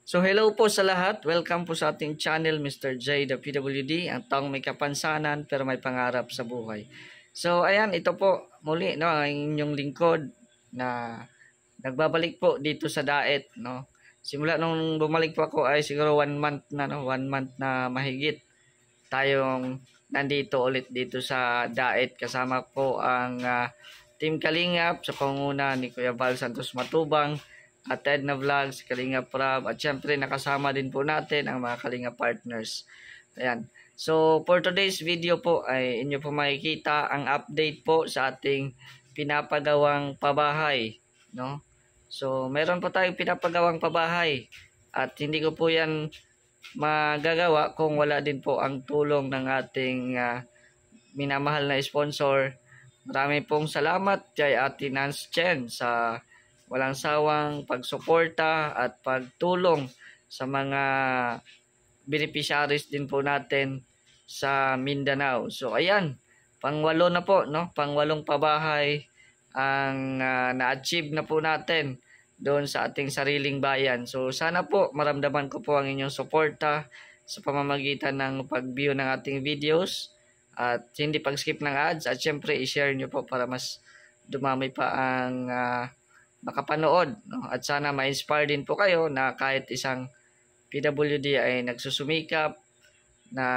So hello po sa lahat. Welcome po sa ating channel, Mr. J, the PWD, ang taong may kapansanan pero may pangarap sa buhay. So ayan, ito po muli no, ang inyong lingkod na nagbabalik po dito sa Daet, no. Simula nung bumalik po ako ay siguro 1 month na, no, 1 month na mahigit tayong nandito ulit dito sa Daet. Kasama po ang Team Kalingap sa pangunguna ni Kuya Val Santos Matubang at Edna Vlogs, Kalingap Prab, at syempre nakasama din po natin ang mga Kalingap partners. Ayan. So for today's video po ay inyo po makikita ang update po sa ating pinapagawang pabahay, no? So meron po tayong pinapagawang pabahay at hindi ko po yan magagawa kung wala din po ang tulong ng ating minamahal na sponsor. Marami pong salamat kay Ate Nance Chen sa walang sawang pagsuporta at pagtulong sa mga beneficiaries din po natin sa Mindanao. So ayan, pang-8 na po, no? Pang-8 pabahay ang na-achieve na po natin doon sa ating sariling bayan. So sana po maramdaman ko po ang inyong suporta sa pamamagitan ng pag-view ng ating videos at hindi pag-skip ng ads, at syempre i-share nyo po para mas dumami pa ang makapanood, no? At sana ma-inspire din po kayo na kahit isang PWD ay nagsusumikap na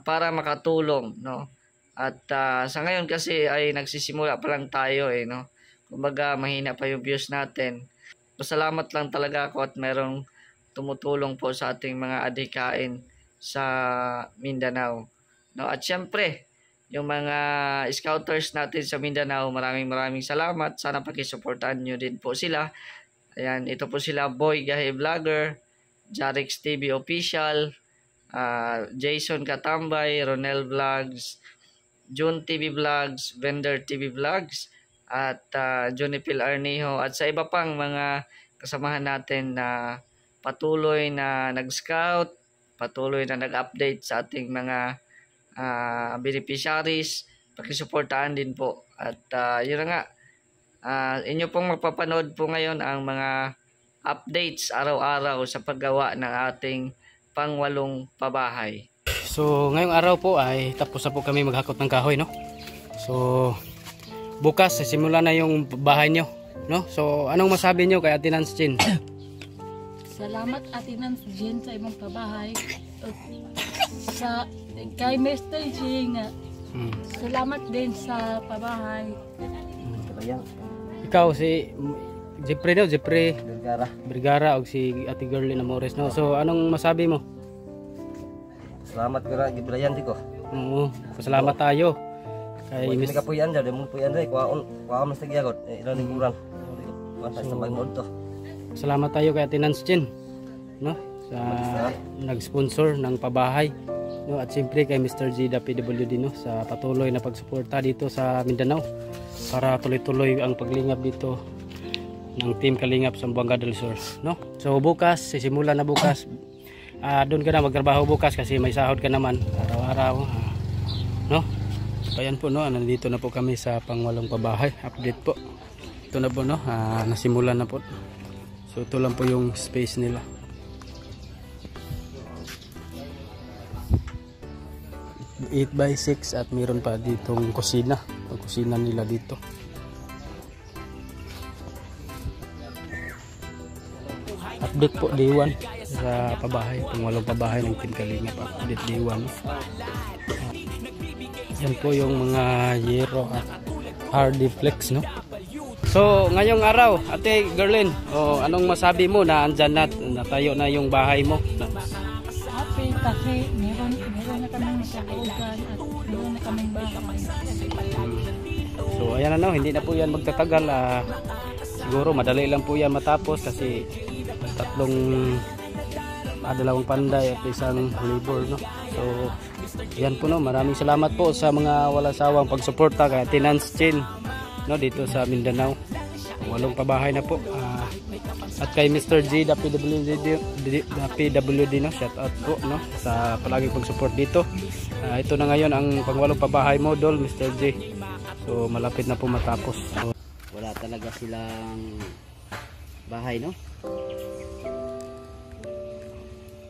para makatulong, no? At sa ngayon kasi ay nagsisimula pa lang tayo, no? Kumbaga mahina pa yung views natin. Pasalamat lang talaga ako at merong tumutulong po sa ating mga adhikain sa Mindanao, no? At syempre yung mga scouters natin sa Mindanao, maraming salamat. Sana pakisuportahan nyo din po sila. Ayan, ito po sila Boy Gahe Vlogger, Jarix TV Official, Jason Katambay, Ronel Vlogs, June TV Vlogs, Vendor TV Vlogs, at Junipil Arnijo, at sa iba pang mga kasamahan natin na patuloy na nag-scout, patuloy na nag-update sa ating mga beneficiaries. Pakisuportahan din po. At yun na nga, inyo pong mapapanood po ngayon ang mga updates araw-araw sa paggawa ng ating pang-8 pabahay. So ngayong araw po ay tapos na po kami maghakot ng kahoy, no? So bukas simula na yung bahay nyo, no? So anong masabi nyo kay Ate Nance Chen? Salamat Ate Nance Chen sa imong pabahay. Sa kay Mr. G nga. Salamat din sa pabahay. Ikaw si Jeffrey, no? Jeffrey Vergara o si Ate Girlyn Amores, no? So anong masabi mo? Salamat kira gibrayan di ko. Oo, salamat tayo. Kay Miss ka po yan dyan, mo po yan dai kuaon mas nagyagot. Ilan ni kurang. Basta sa may mod to. Salamat tayo kay Ate Nance Chen, no? Sa nag-sponsor ng pabahay, no? At siyempre kay Mr. G, the PWD, no? Sa patuloy na pagsuporta dito sa Mindanao para tuloy-tuloy ang paglingap dito ng Team Kalingap sa Buanga del Sur, no? So bukas, sisimula na bukas. Doon ka na magtrabaho bukas kasi may sahod ka naman araw-araw, no? So ayan po, no? Nandito na po kami sa pang-8 pabahay. Update po. Ito na po, no? Nasimulan na po. So ito lang po yung space nila. Eight by 6 at meron pa ditong kusina. Ang kusina nila dito. Update po day 1 sa pabahay, pang-8 pabahay ng Team Kalingap. Update day 1. Yan po yung mga yero at hardy flex, no? So ngayong araw, Ate Girlyn, anong masabi mo na andyan na, natayo na yung bahay mo? Happy kasi meron na kaming sakugan at meron na kaming bahay. So ayan na, no? Hindi na po yan magtatagal. Siguro madali lang po yan matapos kasi 2 panday at 1 labor, no? So yan po, no? Maraming salamat po sa mga walang sawang pagsuporta kay Ate Nance Chen, no? Dito sa Mindanao. 8 pabahay na po. At kay Mr. G, the PWD, no? Shout out po, no? Sa palaging pagsupport dito. Ito na ngayon ang pang-8 pabahay model, Mr. G. So malapit na po matapos. So, wala talaga silang bahay, no?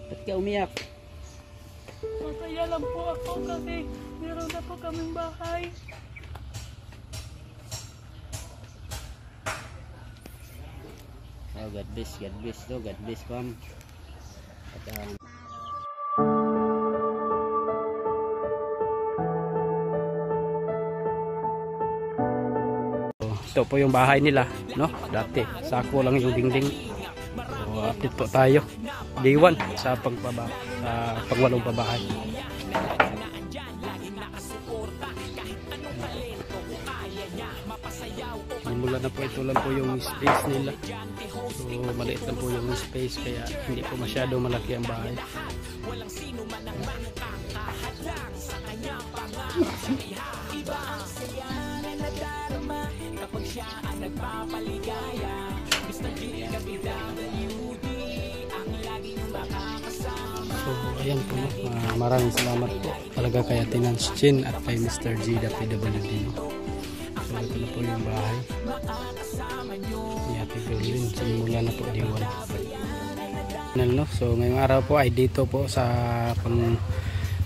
Ba't ka umiyak? Masaya lang po ako kasi meron na po kaming bahay. Oh, God bless to, God bless ma'am. At ito po yung bahay nila, no? Dati, sako lang yung dingding. So, update po tayo. Day 1 sa pangwalong pabahay. Simula na po, ito lang po yung space nila. So maliit lang po yung space kaya hindi po masyado malaki ang bahay. So ayan po, maraming salamat po talaga kay Ate Nance Chin at kay Mr. G the PWD. So ito na po yung bahay ni Ate Berlin. Simula na po diwan. No? So ngayong araw po ay dito po sa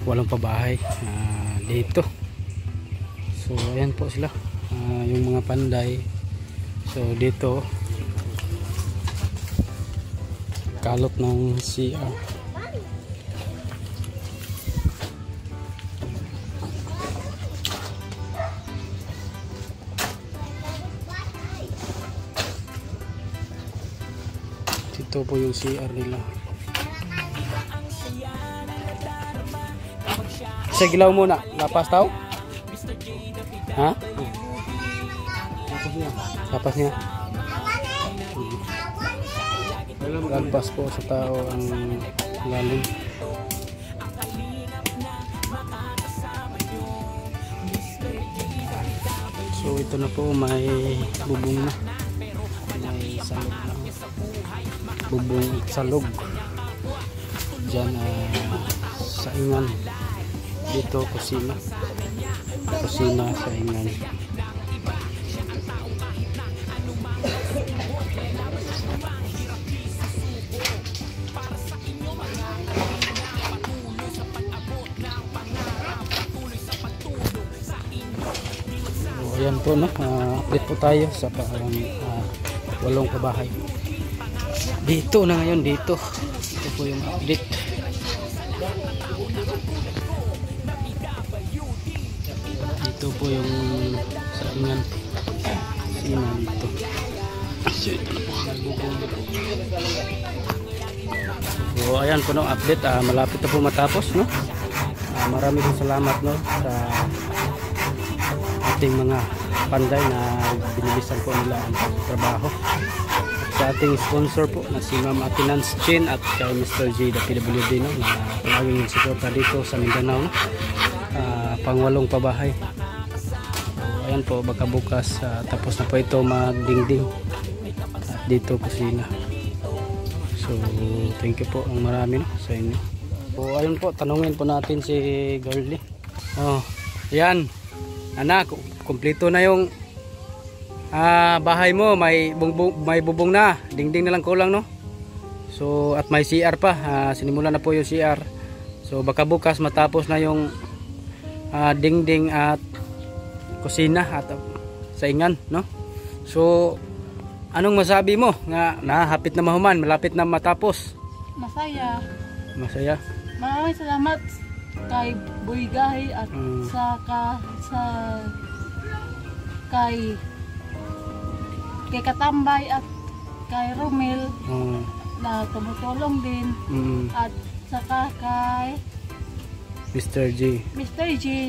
walong pabahay dito. So ayan po sila, yung mga panday. So dito kalot ng CR. Ito po yung CR nila. Sa gilaw muna, lapas tao? Ha? Lapas niya. Lapas po sa tao ang lalim. So ito na po, may bubong na. May salog na. Bubong salog dyan sa ingan. Dito kusina sa ingan. So ayan po, no? Update po tayo sa walong pabahay. Dito na ngayon, dito po yung update. Dito po yung sa ingan dito. So ito na po. So ayan po, no, update. Malapit na po matapos, no? Marami pong salamat, no, sa ating mga panday na binilisan po nila ang trabaho. Sa ating sponsor po na si Ma'am Ate Nance Chin at kay Mr. G the PWD, no, na palaging nagsuporta dito sa Mindanao, no? Pangwalong pabahay. So, ayan po, baka bukas tapos na po ito magdingding at dito kusina. So thank you po ang marami, no, sa inyo. So ayun po, tanungin po natin si Girlie. Oh, ayan anak, kumpleto na yung bahay mo, may bubong na, dingding na lang kulang, no? So at may CR pa, sinimula na po yung CR. So baka bukas matapos na yung dingding at kusina at saingan, no? So anong masabi mo nga hapit na mahuman, malapit na matapos? Masaya. Maraming salamat kay Boy Gahi at kay Katambay at kay Romel na tumutulong din, at saka kay Mr. G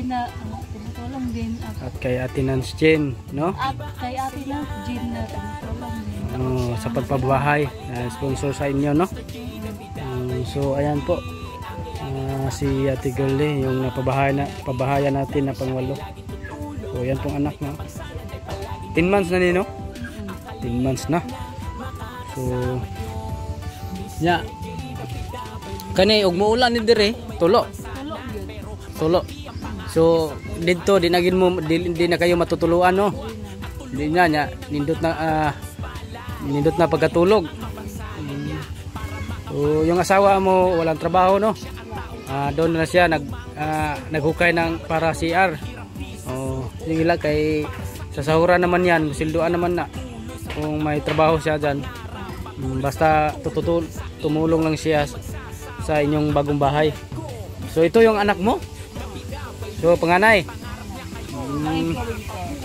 na tumutulong din, at kay Ate Nance Chin, no? At kay Ate Nance Chin na tumutulong din sa pagpabahay, sponsor sa inyo, no? So ayan po, si Ate Girlie yung pabahayan natin na pangwalo. So ayan pong anak, no? 10 months na nino? 10 months na. So kani og muulan ni dire, tulo. So dito di na kayo matutuluan, no? Di na nindot na pagkatulog. So, yung asawa mo walang trabaho, no? Doon na siya naghukay ng para CR. Sige lang kay sa sahuran naman yan, silduan naman na. Kung may trabaho siya dyan, basta tumulong lang siya sa inyong bagong bahay. So ito yung anak mo? So panganay?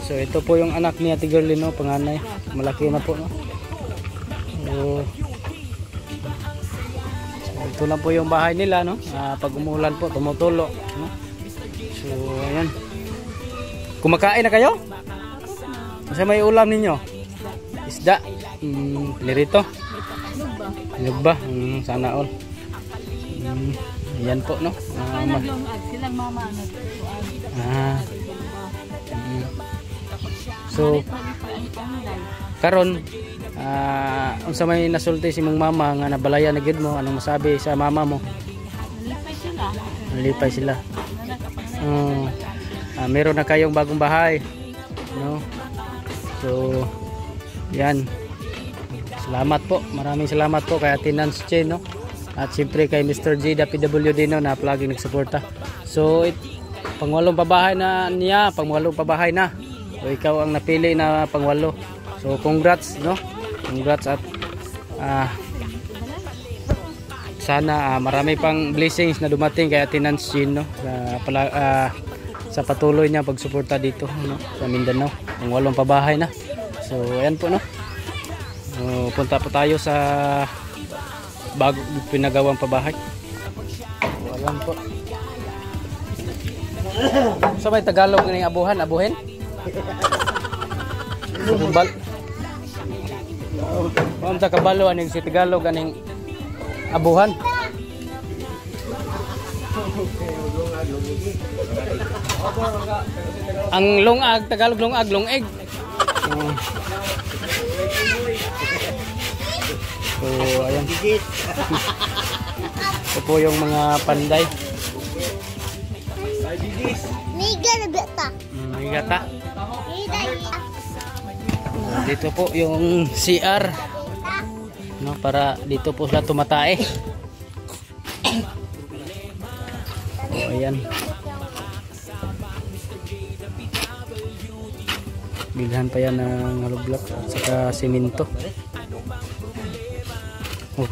So ito po yung anak ni Ate Girlie, no? Panganay. Malaki na po, no? So ito lang po yung bahay nila, no? Pag umulan po, tumutulo, no? So ayan. Kumakain na kayo? Kasi may ulam ninyo? Isda. Lirito. Lugba. Sana all. Ayan po, no? Silang mama So karon unsa may nasulti si mong mama nga nabalaya na gid mo, anong masabi sa mama mo? Nalipay sila. Meron na kayong bagong bahay, no? So yan, salamat po, maraming salamat po kay Ate Nance Chen, no? At siyempre kay Mr. J the PWD, no, na palaging nagsuporta. So pangwalong pabahay na niya, pangwalong pabahay na. So ikaw ang napili na pangwalo. So congrats, no? Congrats at sana marami pang blessings na dumating kay Ate Nance Chen, no? Sa patuloy niya pagsuporta dito, no, sa Mindanao. Pangwalong pabahay na. So ayan po, no. Punta po tayo sa bago pinagawang pabahay. So ayan po. Sa may Tagalog ng abuhin? Bal. Sa kabalo aning si Tagalog aning abuhan. Ang lungag, Tagalog lungag, lungeg. So ayan. Ito po yung mga panday. Nigata. Dito po yung CR, no, para dito po sila tumatae. So ayan. Bilhan pa yan ng hollow block at saka simento.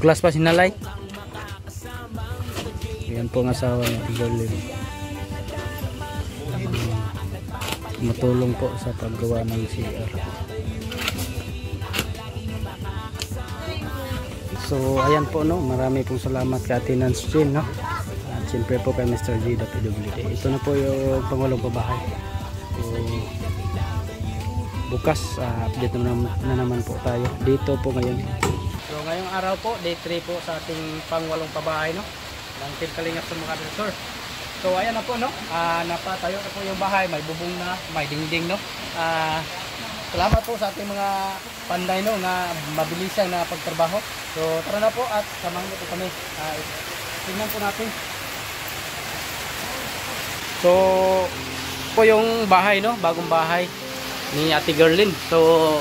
Class pa sinalay. Yan po ang asawa ng Girlie. Matulong po sa paggawa ng CR. So ayan po, no, marami pong salamat kay Ate Nance Chen, no? At siyempre po kay Mr. J the PWD. Ito na po yung pangwalong pabahay. So bukas update na naman po tayo dito po ngayon. So ngayong araw po, day 3 po sa ating pangwalong pabahay, no, ng Team Kalingap sa mga resort. So ayan na po, no, napatayo na po yung bahay, may bubong na, may dingding, no. Salamat po sa ating mga panday, no, na mabilisan na pagtrabaho. So tara na po at samahan niyo po kami. Tingnan po natin. So po yung bahay, no, bagong bahay ni Ate Girlie. So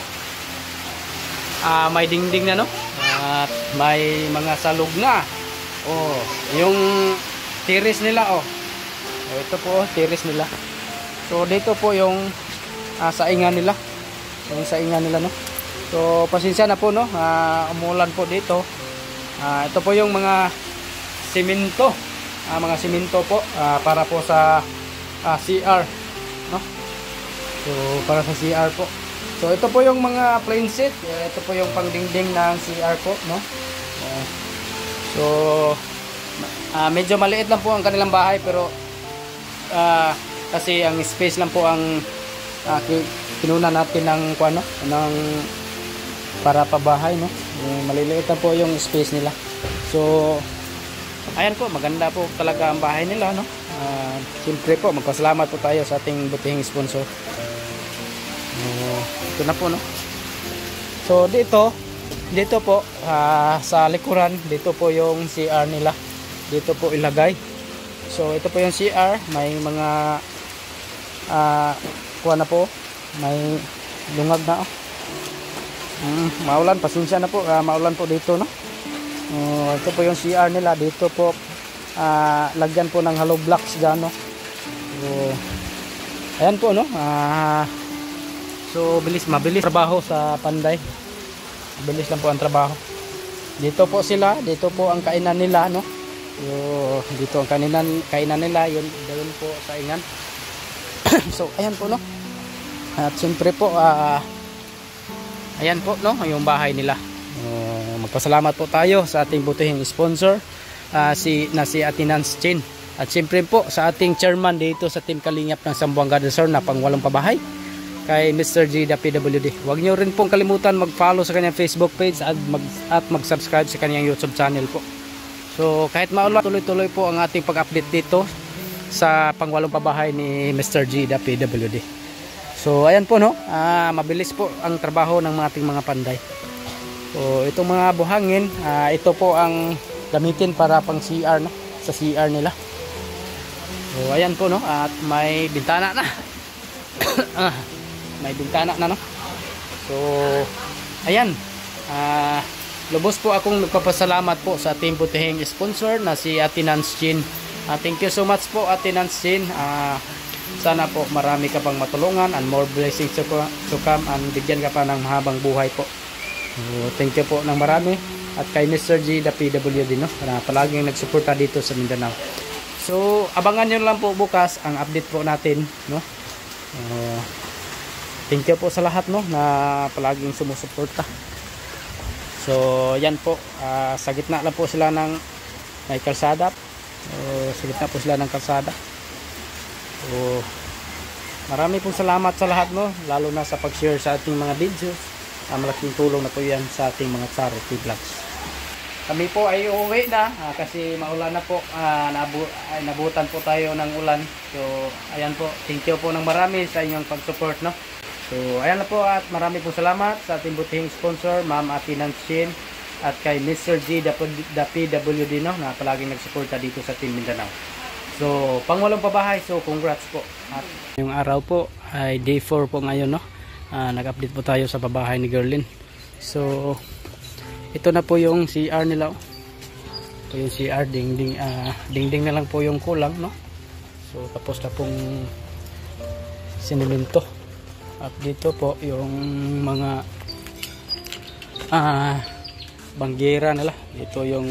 may dingding na, no, at may mga salog na. Yung tiris nila, ito po tiris nila. So dito po yung saingan nila, yung saingan nila, no. So pasensya na po, no, umulan po dito. Ito po yung mga simento, mga simento po, para po sa CR, no. So para sa CR po. So ito po yung mga plain set. Ito po yung pangdingding ng CR po, no. So medyo maliit lang po ang kanilang bahay, pero kasi ang space lang po ang kinuna natin ng kuano, ng para pabahay, no. Maliliit lang po yung space nila. So ayan po, maganda po talaga ang bahay nila, no. Siyempre po magpasalamat po tayo sa ating butihing sponsor. Ito na po, no. So dito po sa likuran, dito po yung CR nila. Dito po ilagay. So ito po yung CR, may mga kuha na po, may lungag na, maulan, pasensya na po, maulan po dito, no. Ito po yung CR nila. Dito po lagyan po ng hollow blocks dyan, no? So, ayan po, no? So mabilis trabaho sa Panday. Mabilis lang po ang trabaho. Dito po sila, dito po ang kainan nila, no? So, dito ang kainan nila, yun po sa ingan. So ayan po, no? At siyempre po ayan po, no, yung bahay nila. Magpasalamat po tayo sa ating butihing sponsor, si Ate Nance Chin. At siyempre po sa ating chairman dito sa Team Kalingap ng Zamboanga del Sur na pangwalong pabahay, kay Mr. G the PWD. Huwag nyo rin pong kalimutan mag-follow sa kanyang Facebook page at mag-subscribe sa kanyang YouTube channel po. So kahit maulan, tuloy-tuloy po ang ating pag-update dito sa pangwalong pabahay ni Mr. G the PWD. So ayan po, no, mabilis po ang trabaho ng ating mga panday. So itong mga buhangin, ito po ang gamitin para pang CR, no, sa CR nila. So ayan po, no, at may bintana na. May bintana na, no. So ayan, lubos po akong nagpapasalamat po sa ating butihing sponsor na si Ate Nance Chin. Thank you so much po, Ate Nance Chin. Sana po marami ka pang matulungan and more blessings to come, and bigyan ka pa ng mahabang buhay po. So, thank you po ng marami. At kay Mr. G the PWD, no, na palaging nagsuporta dito sa Mindanao. So abangan nyo lang po bukas ang update po natin, no. Thank you po sa lahat, no, na palaging sumusuporta. So yan po, sa gitna lang po sila ng may kalsada. Sa gitna po sila ng kalsada. So marami pong salamat sa lahat, no, lalo na sa pag-share sa ating mga videos. Malaking tulong na po yan sa ating mga charity vlogs. Kami po ay uuwi na kasi maulan na po. Nabutan po tayo ng ulan. So ayan po, thank you po ng marami sa inyong pag-support, no. So ayan na po, at marami pong salamat sa ating butihing sponsor, Ma'am Ate Nance Chin, at kay Mr. G the PWD, no, na palaging nagsuporta dito sa Team Mindanao. So pangwalong pabahay, so congrats po. At yung araw po ay day 4 po ngayon, no. Nag-update po tayo sa pabahay ni Girlin. So ito na po yung CR nila. Ito yung CR, dingding na lang po yung kulang, no. So tapos na pong sinimento. At dito po yung mga banggera nila. Ito yung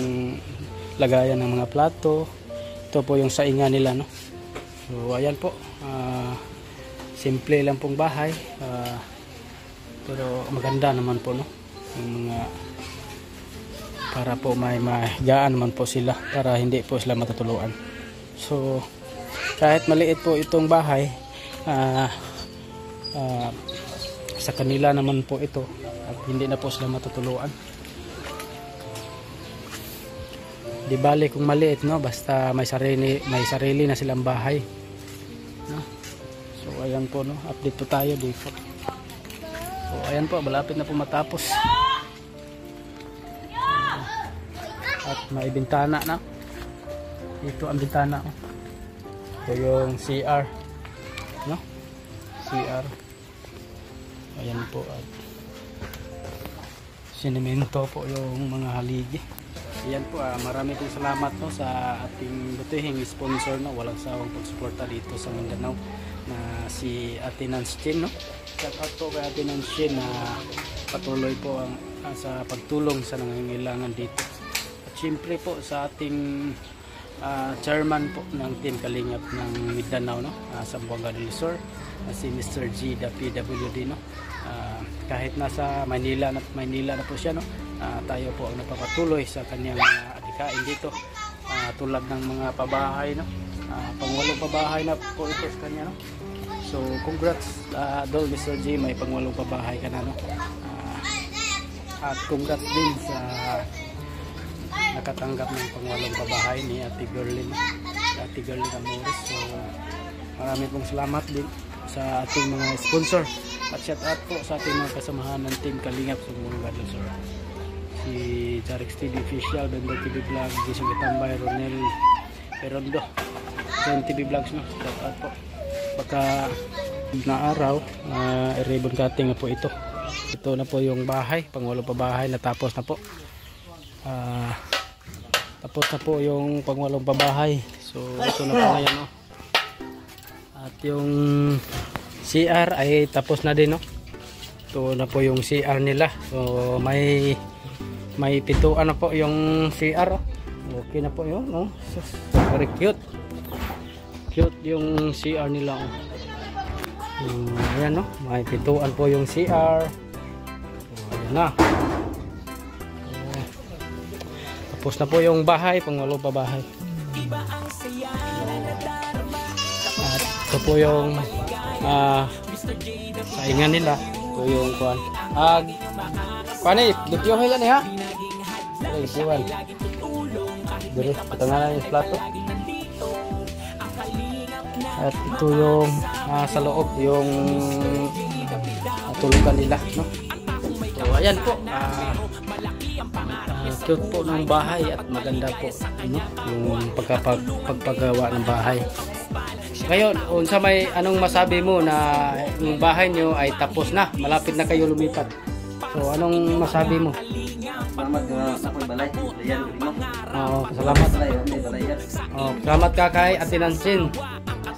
lagayan ng mga plato. Ito po yung saingan nila, no. So ayan po, simple lang pong bahay, pero maganda naman po, no, yung mga, para po may mahigaan naman po sila, para hindi po sila matutuluan. So kahit maliit po itong bahay, sa kanila naman po ito, at hindi na po sila matutuluan. Di bali kung maliit, no, basta may sarili na silang bahay, no? So ayan po, no, update po tayo dito. So ayan po, malapit na po matapos. At may bintana na. Dito ang bintana, oh. Ito yung CR, no, CR. Ayan po, at sinimento po yung mga haligi. Ayan po, marami pong salamat, no, sa ating butihing sponsor, no, walang sawang pagsuporta dito sa Mindanao, na si Ate Nance Chin, no. Shout out po kay Ate Nance Chin na patuloy po sa pagtulong sa nangangailangan dito. At syempre po sa ating chairman po ng Team Kalingap ng Mindanao, no, sa Zamboanga del Sur, si Mr. G the PWD, no. Kahit nasa Maynila na po siya, no, tayo po ang napapatuloy sa kanyang adikain dito, tulad ng mga pabahay, no, pangwalong pabahay na po ito sa kanya, no. So congrats, Dol Mr. G, may pangwalong pabahay ka na, no. At congrats din sa nakatanggap ng pangwalong pabahay ni Ate Girlin Amores. So marami pong salamat din sa ating mga sponsor, at shout out po sa ating mga kasamahan ng Team Kalingap sa Zamboanga del Sur, si Jarix TV Official, Bembo TV Vlog, Gisong Itambay, Ronel Perondo, Jen TV Vlogs, no. Shout out po. Pagka na araw, ribbon cutting na po ito. Ito na po yung bahay, pangwalong pabahay, natapos na po. tapos na po yung pangwalong pabahay. So ito na po ngayon, no. At yung CR ay tapos na din, no. Ito na po yung CR nila. So may pituan na po yung CR. Okay na po yun, no. So, very cute. Cute yung CR nila, oh. Ayan, no. May pituan po yung CR. So, ayan na. Tapos na po yung bahay, pangwalong pa bahay. At ito po yung saingan nila. Ito yung kuan. Pani, dipyohin yan ha. Dipyohin. Dito, patangalan yung plato. At ito yung sa loob, yung tulugan nila, no? So ayan po. Cute po ng bahay at maganda po, no? Yung pagpagawa ng bahay. Ngayon, unsa may anong masabi mo na yung bahay nyo ay tapos na, malapit na kayo lumipat? So anong masabi mo? Salamat sa ako'y balay. Ayan, mo. Salamat. Balay yan. Salamat ka kay Ate Nansin.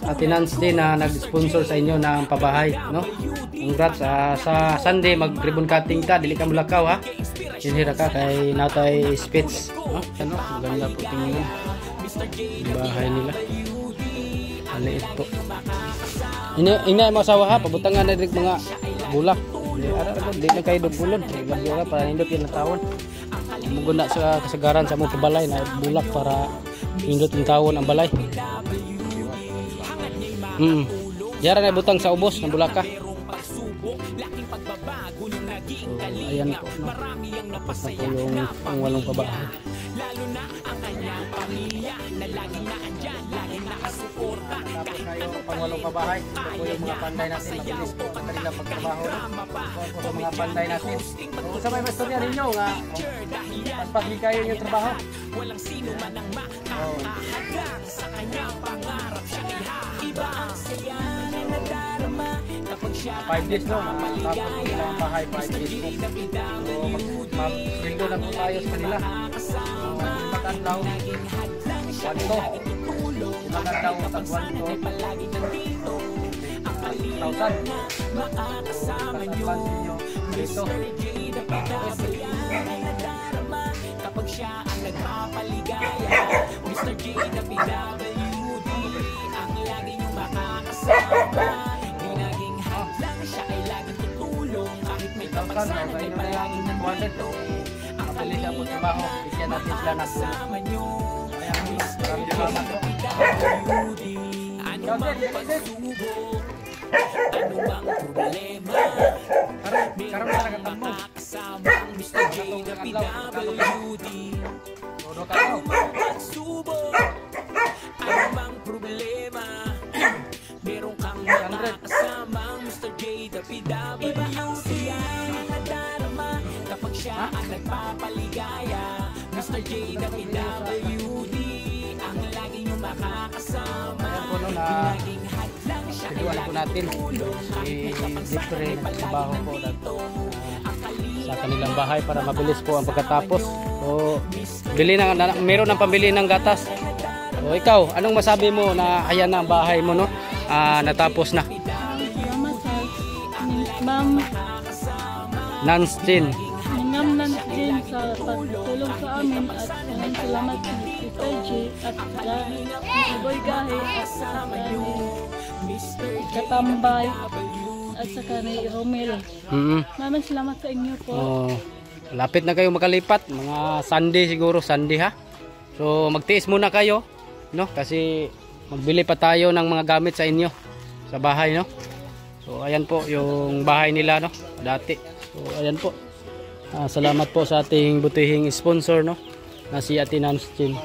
Ate Nansin na nag-sponsor sa inyo ng pabahay, no? Congrats, sa Sunday mag-ribbon cutting ka, dili ka mulakaw ha. Sinira ka kay Natay Spitz, no? Ano? Maganda po tingnan yung bahay nila. Maliit po. Ina mo asawa ha, pabutangan na rin mga bulak. Di na kayo dugulon. Lagyo ka para nindot yung tawon. Muguna sa kasagaran sa mong pabalay na bulak para nindot yung tawon ang balay. Yara na butang sa ubos ng bulaka. So, ayan po, no? Tapos na po yung pangwalong pabahay. Tapos na yung pangwalong pabahay. Ito po yung mga panday natin. Mabilis po ang kanilang pagtrabaho. Ito po mga panday natin. So, sa may mastorya ninyo nga, pagpagli kayo yung trabaho. Walang sino man ang makakahadang sa kanyang pangarap siya iba ang saya na nadarama kapag siya 5 days no, tapos nila ang bahay 5 days po. So mag-sweldo na po tayo sa kanila. Magandlaw wanto magandlaw tagwanto 1,000 makakasama nyo dito kapag siya ang nagpapaligaya. Mr. J na PWD ang lagi nyo makakasama. Di naging hadlang siya ay laging tutulong kahit may kapagsan ay palaging nandito. Kapali siya po trabaho, bigyan natin sila na kasama nyo. Maraming salamat po. Ano mang pagsubok, ano mang problema, meron kang makakasamang Mr. J na PWD. Ano mang pagsubok, ano mang problema, meron kang makakasamang Mr. J na PWD. Siya nadarama kapag siya ang nagpapaligaya. Mr. J na PWD ang lagi niyong makakasama. Laging hadlang siya ay laging tulong kahit kapagsanay palaging nandito. Sa kanilang bahay para mabilis po ang pagkatapos. So, meron ng pambili ng gatas. So, ikaw, anong masabi mo na ayan na ang bahay mo, no? Natapos na. Salamat sa Ma'am Nansin. Ma'am Nansin sa pagtulong sa amin at salamat sa Mr. J at sa Boy Gahe at sa Katambay at sa ni Romel. Maraming salamat sa inyo po. Lapit na kayo makalipat, mga Sunday siguro, Sunday ha. So magtiis muna kayo, no? Kasi magbili pa tayo ng mga gamit sa inyo sa bahay, no? So ayan po yung bahay nila, no? Dati. So ayan po. Salamat po sa ating butihing sponsor, no? Na si Ate Nansin.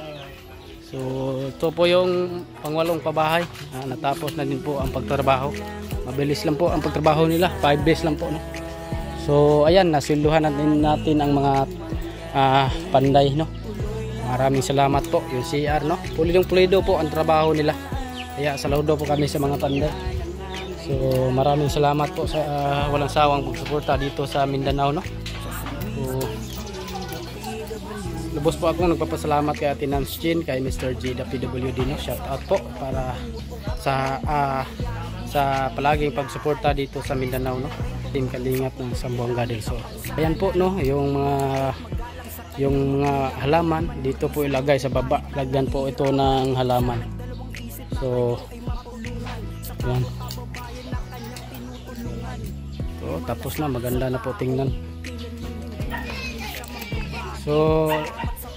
So ito po yung pangwalong pabahay. Natapos na din po ang pagtrabaho. Mabilis lang po ang pagtrabaho nila, 5 days lang po, no? So ayan, nasilduhan natin ang mga panday, no? Maraming salamat po yung CR, no? Pulidong-pulido po ang trabaho nila. Kaya saludo po kami sa mga panday. So maraming salamat po sa walang sawang pagsuporta dito sa Mindanao, no? So lubos po akong nagpapasalamat kay Ate Nance Jean, kay Mr. J the PWD, no. Shout out po para sa palaging pagsuporta dito sa Mindanao, no. Team Kalingap ng Zamboanga del Sur. Ayan po, no, yung mga halaman dito po ilagay sa baba. Lagyan po ito ng halaman. So ayan. So tapos na, maganda na po tingnan. So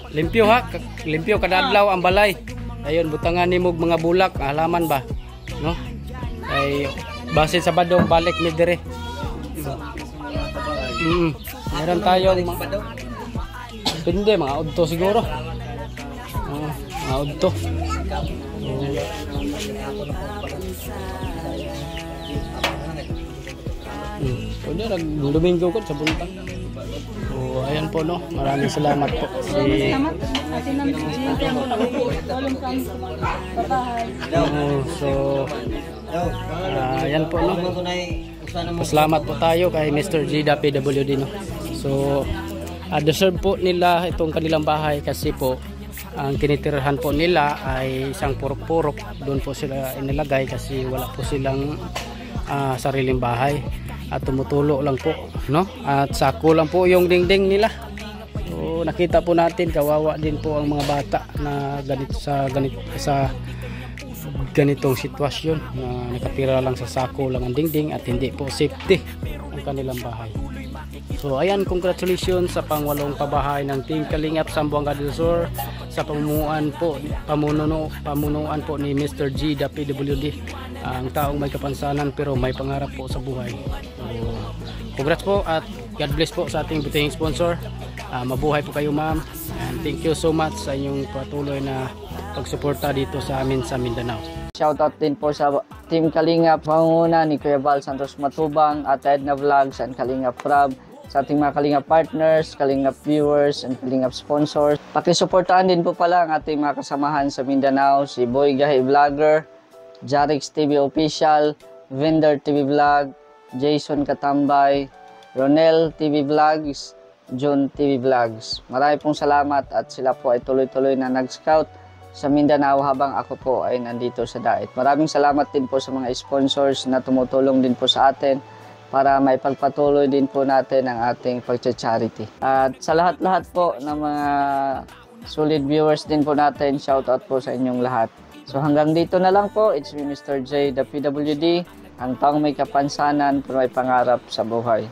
limpyo ha, limpyo kada adlaw ang balay. Ayun, butangan nimog mga bulak, halaman ba, no? Ay base sa badong balik mi dire. Meron tayong hindi, mga udto siguro. Mga udto. Pwede nag-Domingo ko sa buntag. So, ayan po, no. Maraming salamat po. Salamat Ate Nance Jean kay mo nagtulong sa aming pabahay. So, ayan po, no. Pasalamat po tayo kay Mr. J the PWD, no. So, deserve po nila itong kanilang bahay kasi po ang tinitirahan po nila ay isang purok-purok. Doon po sila inilagay kasi wala po silang sariling bahay at tumutulo lang po, no, at sako lang po yung dingding nila. So nakita po natin kawawa din po ang mga bata na sa ganitong sitwasyon na nakatira lang sa sako lang ang dingding at hindi po safety ang kanilang bahay. So ayan, congratulations sa pangwalong pabahay ng Team Kalingap Zamboanga del Sur sa pamunuan po ni Mr. G the PWD, ang taong may kapansanan pero may pangarap po sa buhay. So congrats po at God bless po sa ating butihing sponsor. Mabuhay po kayo, ma'am, and thank you so much sa inyong patuloy na pagsuporta dito sa amin sa Mindanao. Shoutout din po sa Team Kalingap, pangunguna ni Kuya Val Santos Matubang at Edna Vlogs and Kalingap Prab, sa ating mga Kalingap partners, Kalingap viewers, and Kalingap sponsors. Pakisuportahan din po pala ang ating mga kasamahan sa Mindanao, si Boy Gahi Vlogger, Jarix TV Official, Vendor TV Vlog, Jason Katambay, Ronel TV Vlogs, John TV Vlogs. Marami pong salamat at sila po ay tuloy-tuloy na nag-scout sa Mindanao habang ako po ay nandito sa Dait. Maraming salamat din po sa mga sponsors na tumutulong din po sa atin para may pagpatuloy din po natin ang ating pagcha-charity. At sa lahat-lahat po ng mga solid viewers din po natin, shoutout po sa inyong lahat. So hanggang dito na lang po. It's me, Mr. J the PWD, ang taong may kapansanan pero may pangarap sa buhay.